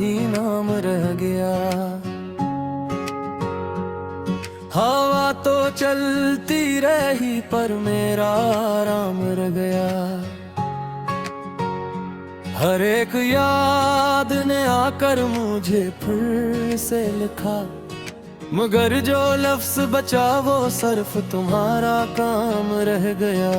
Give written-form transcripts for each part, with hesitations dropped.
ही नाम रह गया। हवा तो चलती रही पर मेरा आराम रह गया। हर एक याद ने आकर मुझे फिर से लिखा, मगर जो लफ्ज बचा वो सिर्फ तुम्हारा काम रह गया।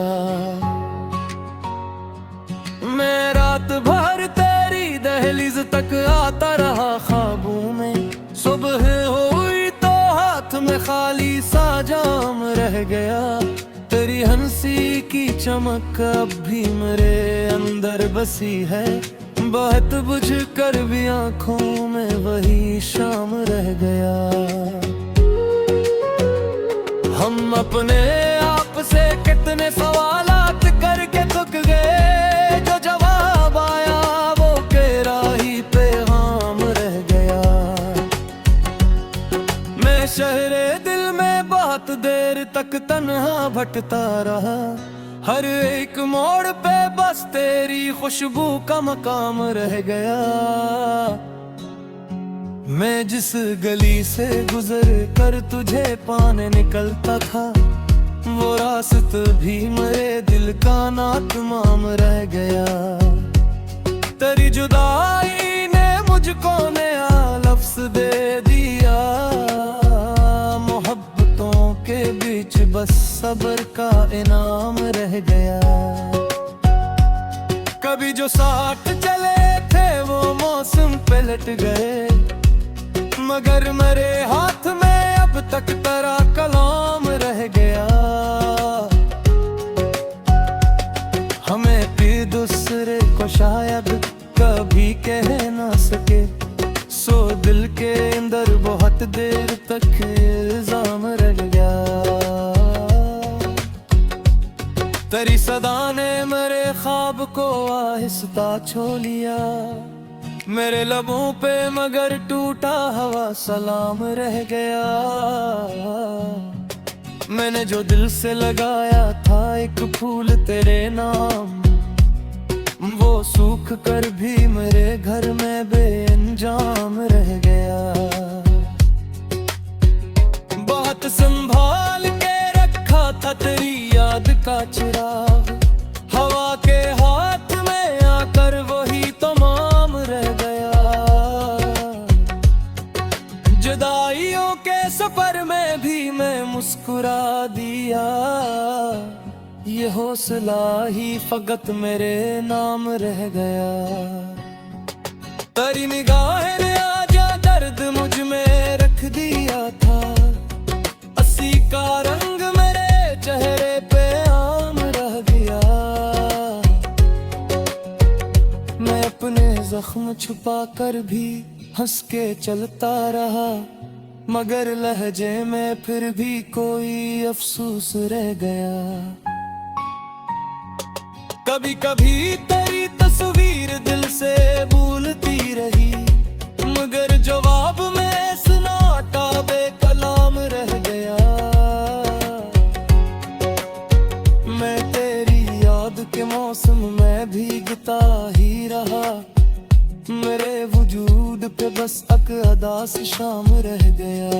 मैं रात भर तेरी दहलीज तक आता रहा ख्वाबों में, सुबह हुई तो हाथ में खाली सा जाम रह गया। तेरी हंसी की चमक अब भी मेरे अंदर बसी है, बहुत बुझ कर भी आंखों में वही शाम रह गया। हम अपने आप से कितने सवालात करके थक गए, जो जवाब आया वो तेरा ही पैगाम रह गया। मैं शहरे दिल में बहुत देर तक तन्हा भटकता रहा, हर एक मोड़ पे बस तेरी खुशबू का मकाम रह गया। मैं जिस गली से गुजर कर तुझे पाने निकलता था, वो रास्ता भी मेरे दिल का नातमाम रह गया। तेरी जुदाई ने मुझको नया लफ्ज दे दिया, मोहब्बतों के बीच बस सब्र का इनाम रह गया। कभी जो साथ चले थे वो मौसम पलट गए, मगर मेरे हाथ में अब तक तेरा कलाम रह गया। हमें भी दूसरे को शायद कभी कह ना सके, सो दिल के अंदर बहुत देर तक इल्जाम रह गया। तेरी सदा ने मेरे ख्वाब को आहिस्ता छू लिया, मेरे लबों पे मगर टूटा हवा सलाम रह गया। मैंने जो दिल से लगाया था एक फूल तेरे नाम, वो सूख कर भी मेरे घर में बेअंजाम रह गया। बहुत संभाल के रखा था तेरी याद का चिराग, हवा के हाथ में आकर वही तमाम रह गया। जुदाइयों के सफर में भी मैं मुस्कुरा दिया, ये हौसला ही फकत मेरे नाम रह गया। तेरी निगाहें ने आजा दर्द मुझ में रख दिया था, हंसी का रंग मेरे चेहरे पे आम रह गया। मैं अपने जख्म छुपा कर भी हंस के चलता रहा, मगर लहजे में फिर भी कोई अफसोस रह गया। कभी कभी तेरी तस्वीर दिल से भूलती रही, मगर जवाब में सुनाता बेकलाम रह गया। मैं तेरी याद के मौसम में भीगता ही रहा, मेरे वजूद पे बस अकदास शाम रह गया।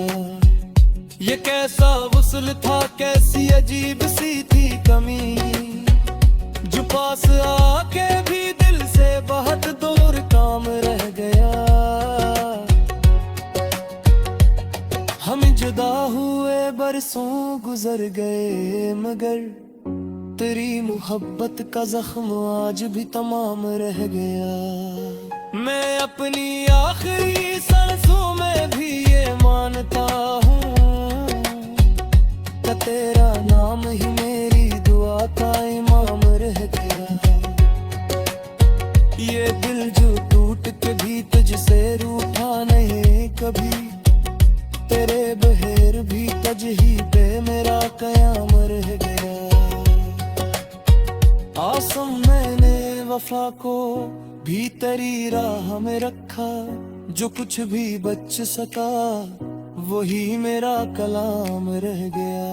ये कैसा वुस्ल था, कैसी अजीब सी थी कमी, जो पास आके भी दिल से बहुत दूर काम रह गया। हम जुदा हुए बरसों गुजर गए, मगर तेरी मोहब्बत का जख्म आज भी तमाम रह गया। मैं अपनी आखिरी सांसों में भी ये मानता हूँ कि तेरा नाम ही मेरी दुआ का इमाम रह गया। ये दिल जो टूट के भी तुझसे रूठा नहीं कभी, तेरे बहेर भी तज ही पे मेरा कयाम रह गया। आसम मैंने वफा को भी तेरी राह में रखा, जो कुछ भी बच सका वही मेरा कलाम रह गया।